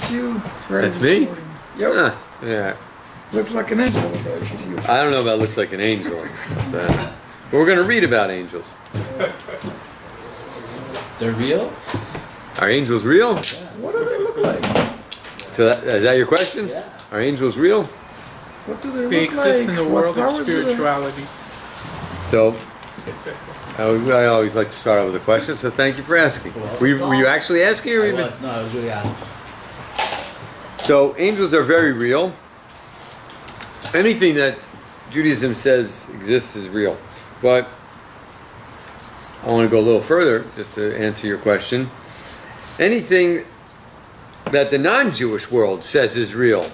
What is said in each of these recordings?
That's you. That's me? Yep. Yeah. Looks like an angel over there. It's you. I don't know about looks like an angel. But we're going to read about angels. They're real? Are angels real? Yeah. What do they look like? So is that your question? Yeah. Are angels real? What do they They look like? exist in the What world of powers do they have? spirituality. So, I always like to start out with a question, so thank you for asking. Were you actually asking? Or I even? was. No, I was really asking. So, angels are very real. Anything that Judaism says exists is real. But I want to go a little further, just to answer your question. Anything that the non-Jewish world says is real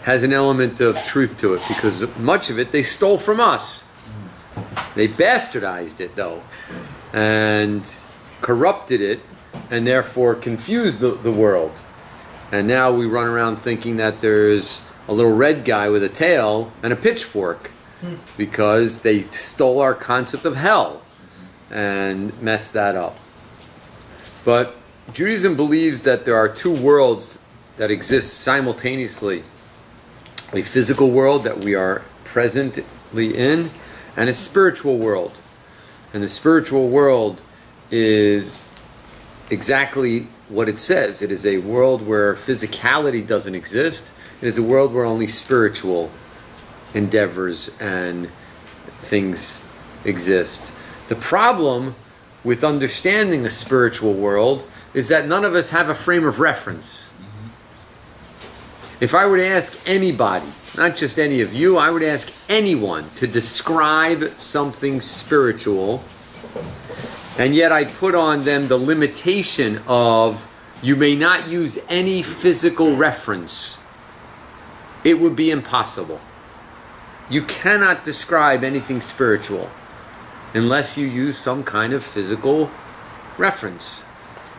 has an element of truth to it, because much of it they stole from us. They bastardized it, though, and corrupted it, and therefore confused the world. And now we run around thinking that there's a little red guy with a tail and a pitchfork, because they stole our concept of hell and messed that up. But Judaism believes that there are two worlds that exist simultaneously. A physical world that we are presently in, and a spiritual world. And the spiritual world is exactly what it says. It is a world where physicality doesn't exist. It is a world where only spiritual endeavors and things exist. The problem with understanding a spiritual world is that none of us have a frame of reference. If I were to ask anybody, not just any of you, I would ask anyone to describe something spiritual, and yet I put on them the limitation of you may not use any physical reference, it would be impossible. You cannot describe anything spiritual unless you use some kind of physical reference.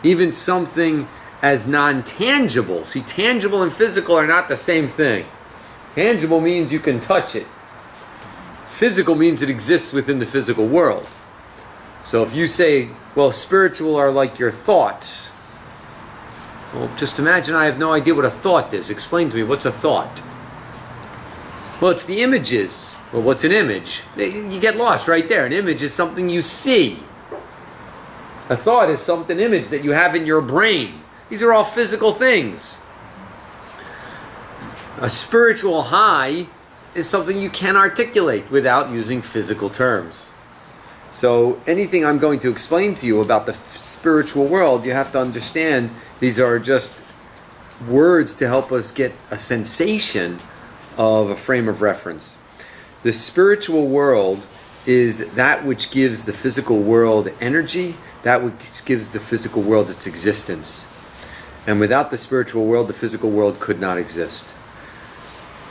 Even something as non-tangible. See, tangible and physical are not the same thing. Tangible means you can touch it. Physical means it exists within the physical world. So if you say, well, spiritual are like your thoughts. Well, just imagine I have no idea what a thought is. Explain to me, what's a thought? Well, it's the images. Well, what's an image? You get lost right there. An image is something you see. A thought is an image that you have in your brain. These are all physical things. A spiritual high is something you can articulate without using physical terms. So anything I'm going to explain to you about the spiritual world, you have to understand these are just words to help us get a sensation of a frame of reference. The spiritual world is that which gives the physical world energy, that which gives the physical world its existence. And without the spiritual world, the physical world could not exist.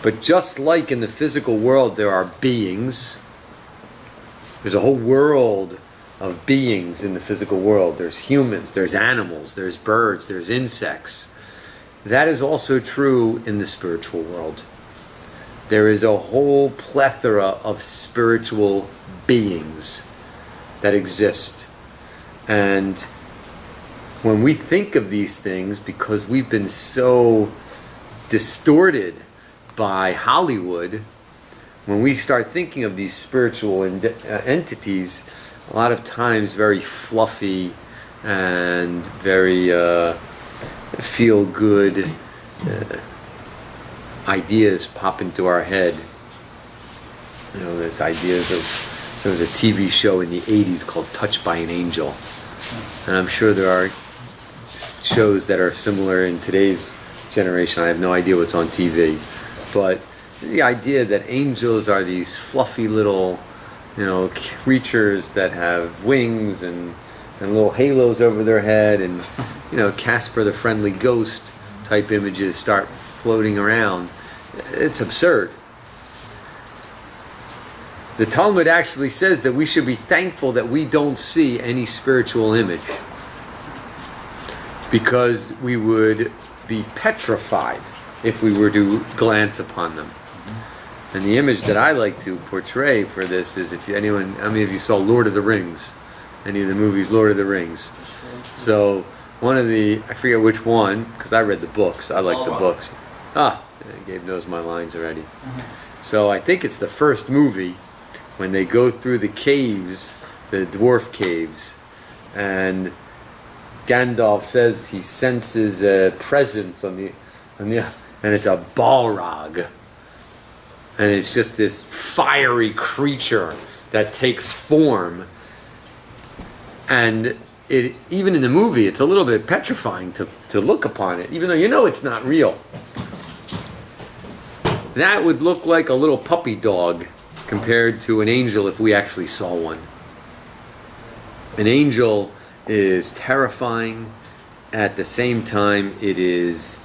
But just like in the physical world there are beings, there's a whole world of beings in the physical world. There's humans, there's animals, there's birds, there's insects. That is also true in the spiritual world. There is a whole plethora of spiritual beings that exist. And when we think of these things, because we've been so distorted by Hollywood, when we start thinking of these spiritual entities, a lot of times very fluffy and very feel-good ideas pop into our head. You know, there's ideas of, there was a TV show in the 80s called Touched by an Angel. And I'm sure there are shows that are similar in today's generation. I have no idea what's on TV. But the idea that angels are these fluffy little, you know, creatures that have wings and little halos over their head, and, you know, Casper the Friendly Ghost type images start floating around. It's absurd. The Talmud actually says that we should be thankful that we don't see any spiritual image, because we would be petrified if we were to glance upon them. And the image that I like to portray for this is, if anyone, how many of you saw Lord of the Rings? Any of the movies Lord of the Rings? So one of the, I forget which one, because I read the books. I like All the wrong. books. Gabe knows my lines already. So I think it's the first movie when they go through the caves, the dwarf caves, and Gandalf says he senses a presence on the, and it's a Balrog. And it's just this fiery creature that takes form. And it, even in the movie, it's a little bit petrifying to look upon it, even though you know it's not real. That would look like a little puppy dog compared to an angel if we actually saw one. An angel is terrifying. At the same time, it is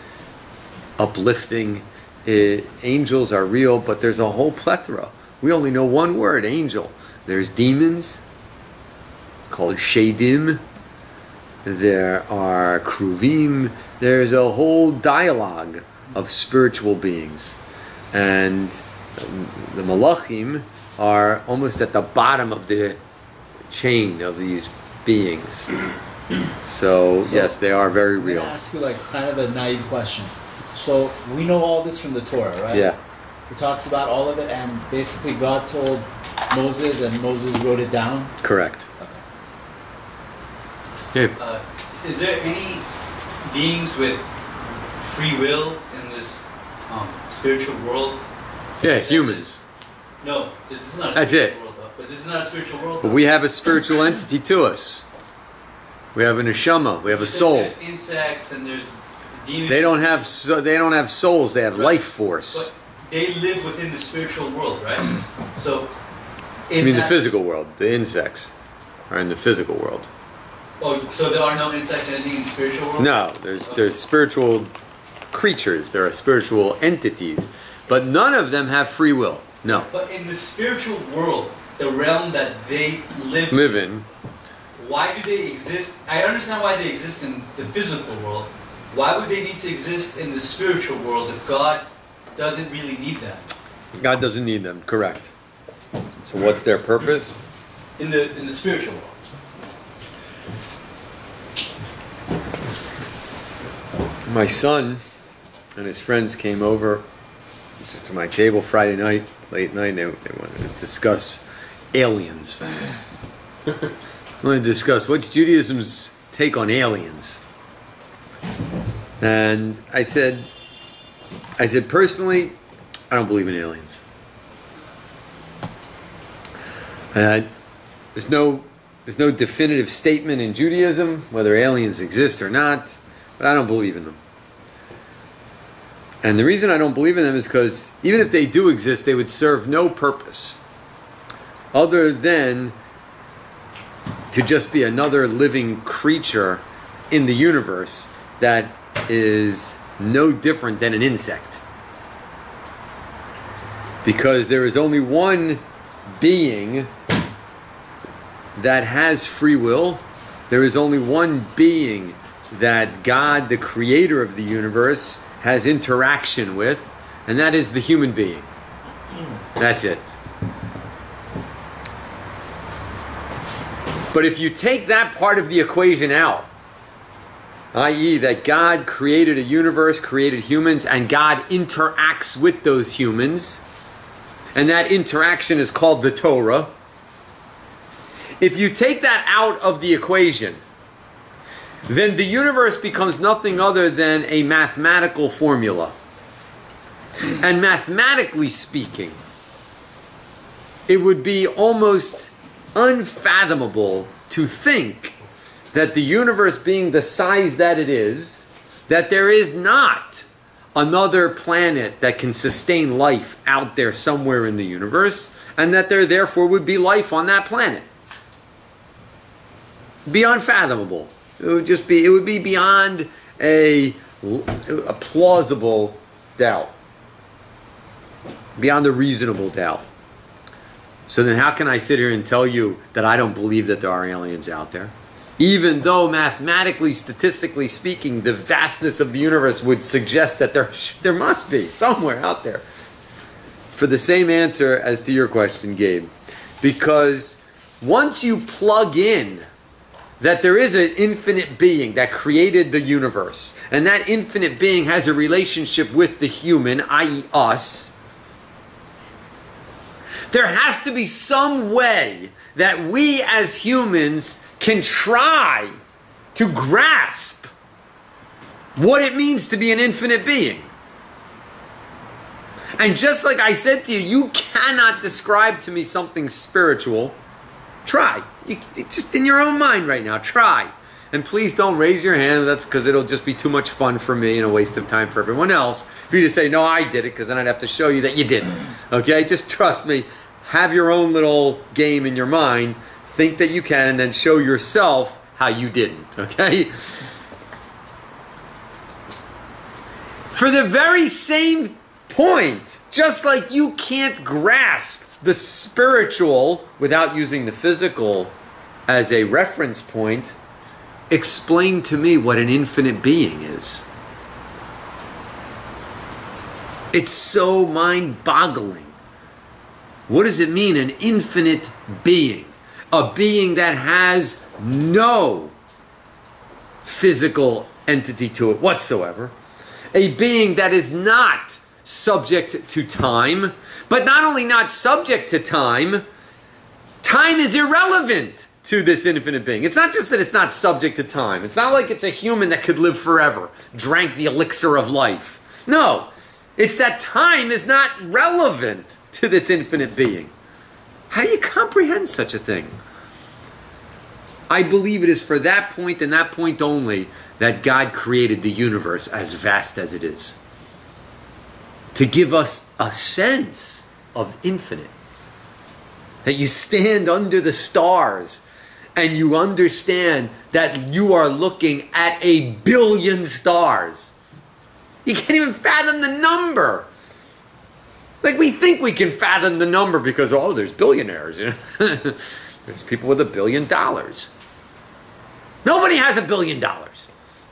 uplifting. Angels are real, but there's a whole plethora. We only know one word, angel. There's demons, called shadim. There are kruvim. There's a whole dialogue of spiritual beings. And the malachim are almost at the bottom of the chain of these beings. So yes, they are very I'm real. gonna ask you like kind of a naive question. So we know all this from the Torah, right? Yeah. It talks about all of it, and basically God told Moses, and Moses wrote it down. Correct. Okay. Okay. Is there any beings with free will in this spiritual world? Yeah, humans. No, this is not a That's spiritual it. world, though. But this is not a spiritual world. But we have a spiritual entity to us. We have an neshama. We have a You said soul. There's insects and there's demons. They don't have souls. They have life force. But they live within the spiritual world, right? So, I mean the physical world. The insects are in the physical world. Oh, so there are no insects or anything in the spiritual world? No, there's spiritual creatures. There are spiritual entities, but none of them have free will. No. But in the spiritual world, the realm that they live in. why do they exist? I understand why they exist in the physical world. Why would they need to exist in the spiritual world if God doesn't really need them? God doesn't need them. Correct. So what's their purpose? In the spiritual world. My son and his friends came over to my table Friday night, late night, and they wanted to discuss aliens. I wanted to discuss what's Judaism's take on aliens. And I said personally, I don't believe in aliens. There's no definitive statement in Judaism whether aliens exist or not, but I don't believe in them. And the reason I don't believe in them is because even if they do exist, they would serve no purpose other than to just be another living creature in the universe that is no different than an insect. Because there is only one being that has free will. There is only one being that God, the creator of the universe, has interaction with, and that is the human being. That's it. But if you take that part of the equation out, i.e. that God created a universe, created humans, and God interacts with those humans, and that interaction is called the Torah. If you take that out of the equation, then the universe becomes nothing other than a mathematical formula. And mathematically speaking, it would be almost unfathomable to think that the universe being the size that it is, that there is not another planet that can sustain life out there somewhere in the universe, and that there therefore would be life on that planet. Be unfathomable. It would be beyond a plausible doubt. Beyond a reasonable doubt. So then how can I sit here and tell you that I don't believe that there are aliens out there? Even though mathematically, statistically speaking, the vastness of the universe would suggest that there must be somewhere out there. For the same answer as to your question, Gabe. Because once you plug in that there is an infinite being that created the universe, and that infinite being has a relationship with the human, i.e. us, there has to be some way that we as humans can try to grasp what it means to be an infinite being. And just like I said to you, you cannot describe to me something spiritual. Try. You, just in your own mind right now, try. And please don't raise your hand, that's because it'll just be too much fun for me and a waste of time for everyone else for you to say, no, I did it, because then I'd have to show you that you didn't. Okay? Just trust me. Have your own little game in your mind. Think that you can, and then show yourself how you didn't. Okay? For the very same point, just like you can't grasp the spiritual without using the physical as a reference point, explain to me what an infinite being is. It's so mind-boggling. What does it mean, an infinite being? A being that has no physical entity to it whatsoever. A being that is not subject to time, but not only not subject to time, time is irrelevant to this infinite being. It's not just that it's not subject to time. It's not like it's a human that could live forever, drank the elixir of life. No, it's that time is not relevant to this infinite being. How do you comprehend such a thing? I believe it is for that point and that point only that God created the universe as vast as it is. To give us a sense of infinite. That you stand under the stars and you understand that you are looking at 1 billion stars. You can't even fathom the number. Like, we think we can fathom the number because, oh, there's billionaires. You know? There's people with $1 billion. Nobody has $1 billion.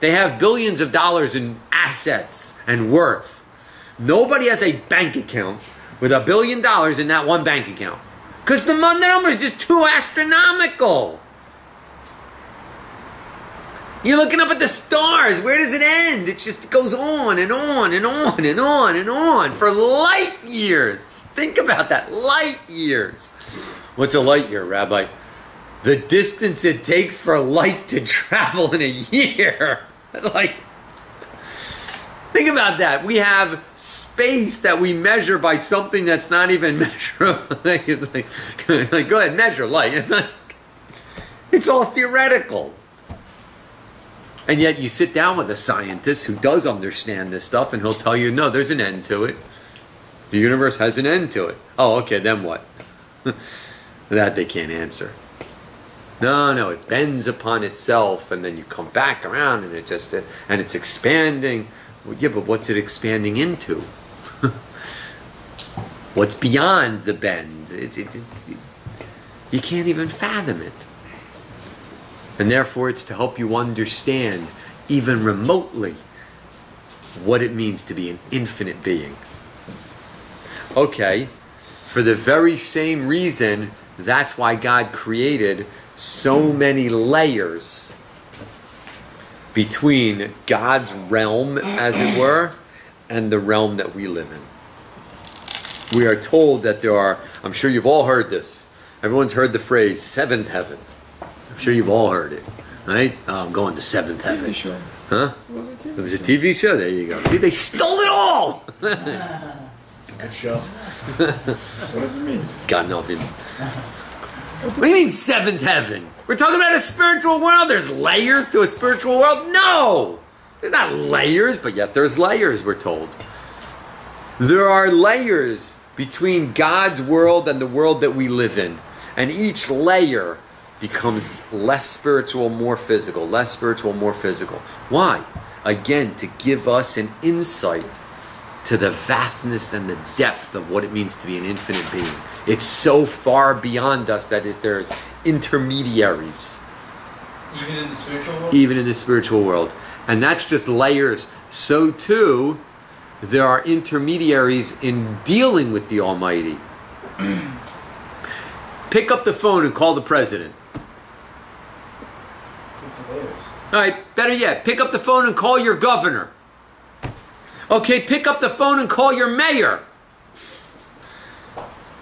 They have billions of dollars in assets and worth. Nobody has a bank account with $1 billion in that one bank account. Because the number is just too astronomical. You're looking up at the stars. Where does it end? It just goes on and on and on and on and on for light years. Just think about that. Light years. What's a light year, Rabbi? The distance it takes for light to travel in a year. Like, think about that. We have space that we measure by something that's not even measurable. like, go ahead, measure light. It's all theoretical. And yet you sit down with a scientist who does understand this stuff and he'll tell you, no, there's an end to it. The universe has an end to it. Oh, okay, then what? That they can't answer. No, it bends upon itself and then you come back around and and it's expanding. Well, yeah, but what's it expanding into? What's beyond the bend? You can't even fathom it. And therefore, it's to help you understand, even remotely, what it means to be an infinite being. Okay, for the very same reason, that's why God created so many layers between God's realm, as it were, and the realm that we live in. We are told that there are, I'm sure you've all heard this, everyone's heard the phrase, seventh heaven. I'm sure you've all heard it, right? Oh, I'm going to seventh heaven. TV show. Huh? It It was a TV show. There you go. See, they stole it all. Good show. What does it mean? Got nothing. What do you mean seventh heaven? We're talking about a spiritual world. There's layers to a spiritual world? No! There's not layers, but yet there's layers, we're told. There are layers between God's world and the world that we live in. And each layer becomes less spiritual, more physical, less spiritual, more physical. Why? Again, to give us an insight to the vastness and the depth of what it means to be an infinite being. It's so far beyond us that there's intermediaries. Even in the spiritual world? Even in the spiritual world. And that's just layers. So too, there are intermediaries in dealing with the Almighty. Pick up the phone and call the president. right, better yet, pick up the phone and call your governor. Okay, pick up the phone and call your mayor.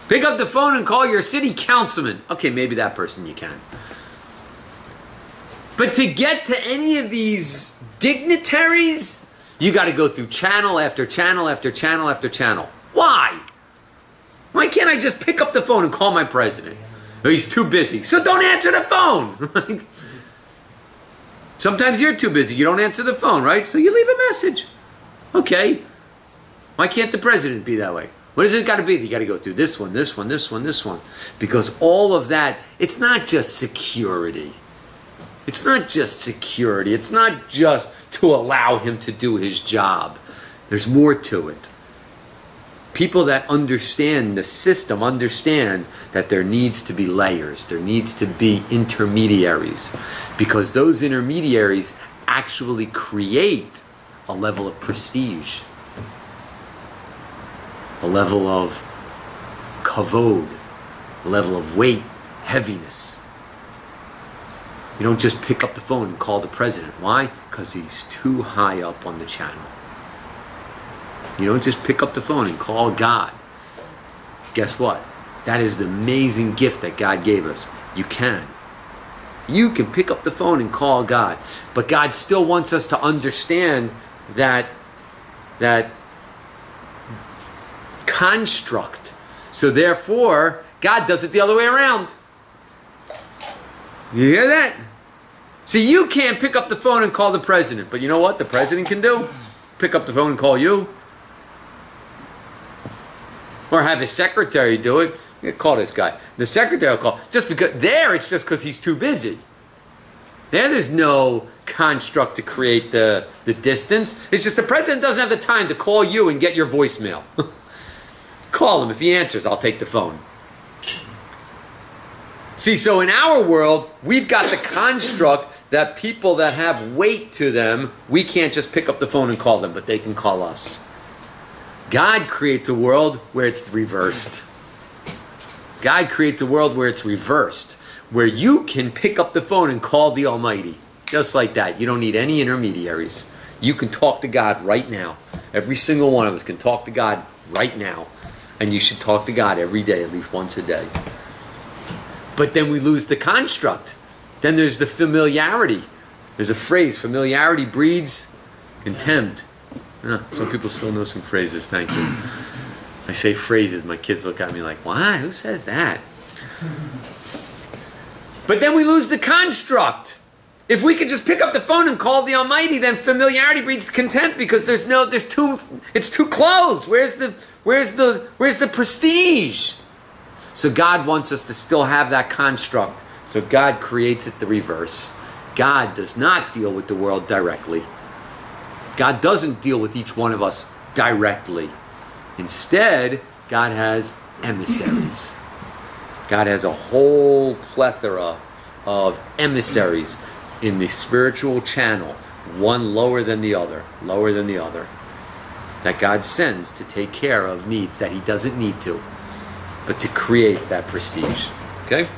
Pick up the phone and call your city councilman. Okay, maybe that person you can. But to get to any of these dignitaries, you got to go through channel after channel after channel after channel. Why? Why can't I just pick up the phone and call my president? Oh, he's too busy, so don't answer the phone. Sometimes you're too busy, you don't answer the phone, right? So you leave a message. Okay. Why can't the president be that way? What does it got to be? You got to go through this one, this one, this one, this one. Because all of that, it's not just security. It's not just security. It's not just to allow him to do his job. There's more to it. People that understand the system understand that there needs to be layers. There needs to be intermediaries. Because those intermediaries actually create a level of prestige. A level of kavod. A level of weight, heaviness. You don't just pick up the phone and call the president. Why? Because he's too high up on the channel. You don't just pick up the phone and call God. Guess what? That is the amazing gift that God gave us. You can. You can pick up the phone and call God. But God still wants us to understand that construct. So therefore, God does it the other way around. You hear that? See, you can't pick up the phone and call the president. But you know what the president can do? Pick up the phone and call you. Or have his secretary do it. You call this guy. The secretary will call. Just because there, it's just because he's too busy. There's no construct to create the distance. It's just the president doesn't have the time to call you and get your voicemail. Call him. If he answers, I'll take the phone. See, so in our world, we've got the construct that people that have weight to them, we can't just pick up the phone and call them, but they can call us. God creates a world where it's reversed. God creates a world where it's reversed, where you can pick up the phone and call the Almighty. Just like that. You don't need any intermediaries. You can talk to God right now. Every single one of us can talk to God right now. And you should talk to God every day, at least once a day. But then we lose the construct. Then there's the familiarity. There's a phrase, familiarity breeds contempt. Some people still know some phrases, thank you. I say phrases, my kids look at me like, why? Who says that? But then we lose the construct. If we could just pick up the phone and call the Almighty, then familiarity breeds contempt because it's too close. Where's the prestige? So God wants us to still have that construct. So God creates it the reverse. God does not deal with the world directly. God doesn't deal with each one of us directly. Instead, God has emissaries. God has a whole plethora of emissaries in the spiritual channel, one lower than the other, that God sends to take care of needs that he doesn't need to, but to create that prestige. Okay?